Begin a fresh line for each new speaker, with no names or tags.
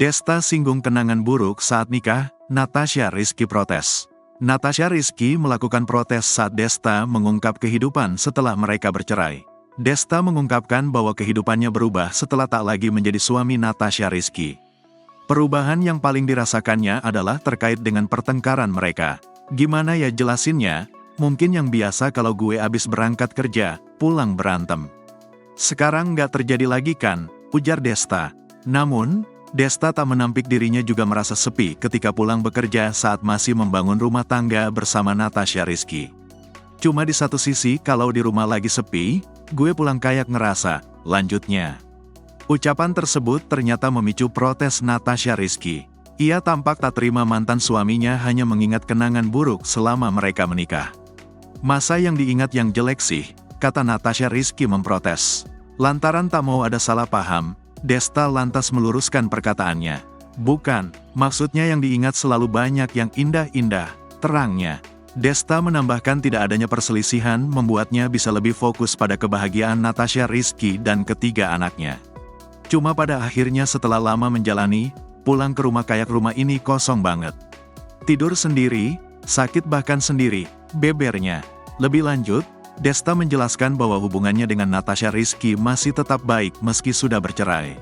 Desta singgung kenangan buruk saat nikah, Natasha Rizky protes. Natasha Rizky melakukan protes saat Desta mengungkap kehidupan setelah mereka bercerai. Desta mengungkapkan bahwa kehidupannya berubah setelah tak lagi menjadi suami Natasha Rizky. Perubahan yang paling dirasakannya adalah terkait dengan pertengkaran mereka. Gimana ya jelasinnya? Mungkin yang biasa kalau gue abis berangkat kerja, pulang berantem. Sekarang nggak terjadi lagi kan, ujar Desta. Namun, Desta tak menampik dirinya juga merasa sepi ketika pulang bekerja saat masih membangun rumah tangga bersama Natasha Rizky. Cuma di satu sisi kalau di rumah lagi sepi, gue pulang kayak ngerasa, lanjutnya. Ucapan tersebut ternyata memicu protes Natasha Rizky. Ia tampak tak terima mantan suaminya hanya mengingat kenangan buruk selama mereka menikah. Masa yang diingat yang jelek sih, kata Natasha Rizky memprotes. Lantaran tak mau ada salah paham, Desta lantas meluruskan perkataannya. Bukan, maksudnya yang diingat selalu banyak yang indah-indah, terangnya. Desta menambahkan tidak adanya perselisihan membuatnya bisa lebih fokus pada kebahagiaan Natasha Rizky dan ketiga anaknya. Cuma pada akhirnya setelah lama menjalani, pulang ke rumah kayak rumah ini kosong banget. Tidur sendiri, sakit bahkan sendiri, bebernya. Lebih lanjut, Desta menjelaskan bahwa hubungannya dengan Natasha Rizky masih tetap baik meski sudah bercerai.